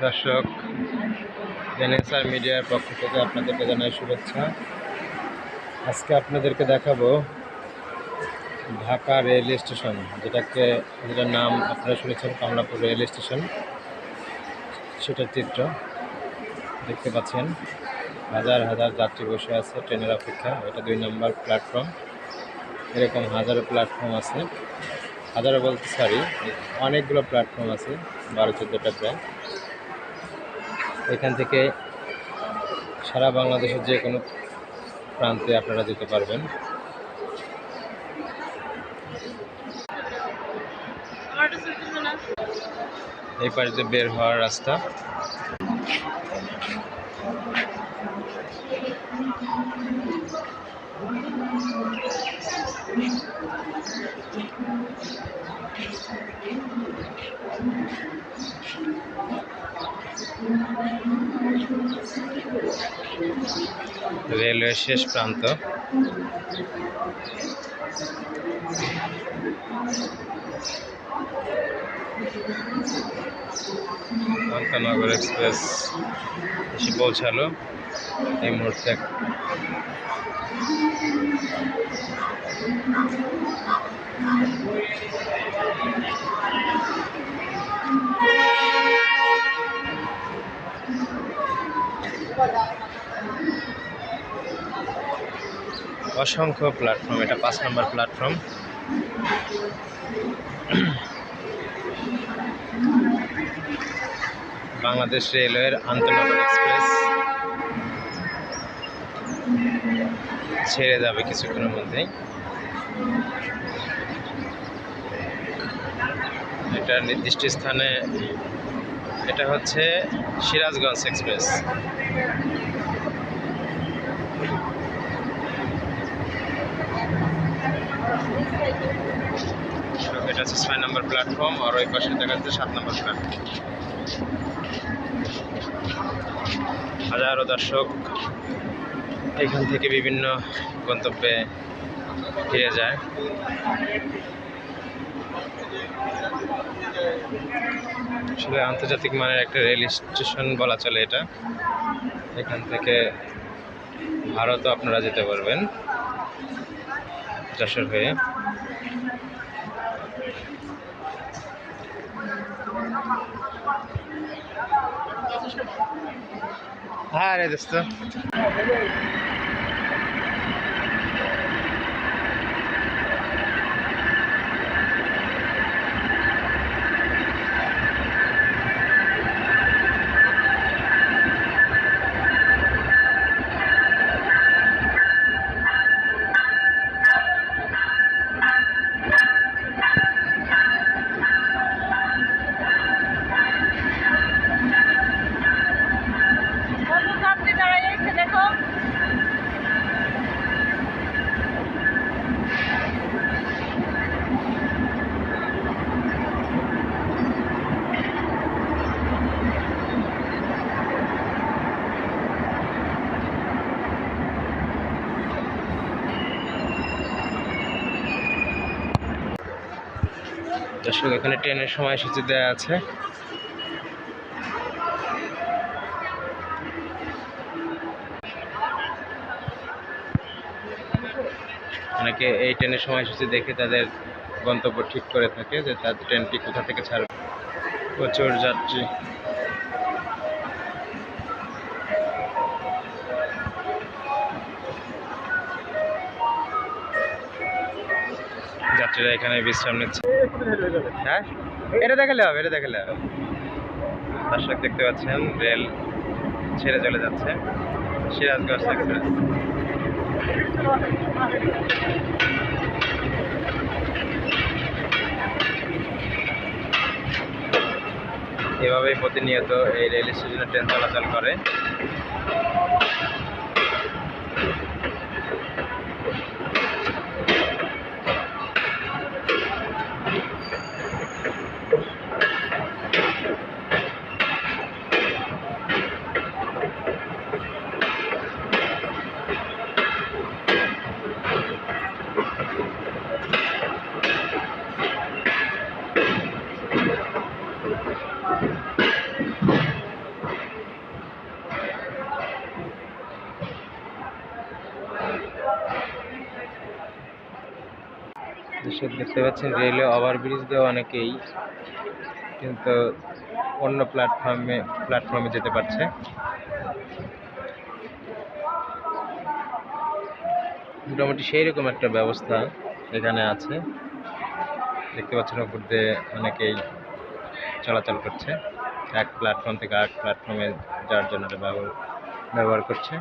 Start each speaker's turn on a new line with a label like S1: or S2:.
S1: দর্শক, এনএসআর মিডিয়ার পক্ষ থেকে আপনাদেরকে জানাই শুভেচ্ছা। আজকে আপনাদেরকে দেখাবো ঢাকা রেল স্টেশন, যেটার নাম আপনারা শুনেছেন কমলাপুর রেল স্টেশন। সেটার চিত্র দেখতে পাচ্ছেন। হাজার হাজার যাত্রী বসে আছে ট্রেনের অপেক্ষা। এটা 2 নম্বর প্ল্যাটফর্ম। এরকম হাজারো প্ল্যাটফর্ম আছে, হাজারো বলতে সরি, অনেকগুলো প্ল্যাটফর্ম আছে, 12-14টা প্রায়। এখান থেকে সারা বাংলাদেশের যে কোনো প্রান্তে আপনারা যেতে পারবেন। এই পাশে বের হওয়ার রাস্তা। রেলওয়ে শেষ প্রান্ত। আন্তনগর এক্সপ্রেস এসে পৌঁছালো এই মুহূর্তে। অসংখ্য প্ল্যাটফর্ম, এটা 5 নম্বর প্ল্যাটফর্ম। বাংলাদেশ রেলওয়ের আন্তনগর এক্সপ্রেস ছেড়ে যাবে কিছুক্ষণের মধ্যেই। এটা নির্দিষ্ট স্থানে, এটা হচ্ছে সিরাজগঞ্জ এক্সপ্রেস। এটা হচ্ছে 6 নম্বর প্ল্যাটফর্ম, আর ওই পাশে দেখা যাচ্ছে 7 নম্বর প্ল্যাটফর্ম। হাজারো দর্শক এখান থেকে বিভিন্ন গন্তব্যে ফিরে যায়। আসলে আন্তর্জাতিক মানের একটা রেল স্টেশন বলা চলে এটা। এখান থেকে ভারতও আপনারা যেতে পারবেন যশোর হয়ে। হ্যাঁ রে দোস্ত। দর্শক, এখানে ট্রেনের সময়সূচি দেওয়া আছে। অনেকে এই ট্রেনের সময়সূচি দেখে তাদের গন্তব্য ঠিক করে থাকে যে তাদের ট্রেনটি কোথা থেকে ছাড়বে। প্রচুর যাত্রী। যাত্রীরা এখানে বিশ্রাম নিচ্ছে। হ্যাঁ, এটা দেখালে হবে, এটা দেখালে হবে। দর্শক দেখতে পাচ্ছেন রেল ছেড়ে চলে যাচ্ছে সিরাজগঞ্জ এক্সপ্রেস। এভাবেই প্রতিনিয়ত এই রেল স্টেশনে ট্রেন চলাচল করে। পাশে দেখতে পাচ্ছেন রেলওয়ে ওভারব্রিজ দিয়ে অনেকেই কিন্তু অন্য প্ল্যাটফর্মে যেতে পারছে। মোটামুটি সেই রকম একটা ব্যবস্থা এখানে আছে। দেখতে পাচ্ছেন উপর দিয়ে অনেকেই চলাচল করছে, এক প্ল্যাটফর্ম থেকে আরেক প্ল্যাটফর্মে যার জন্য ব্যবহার করছে।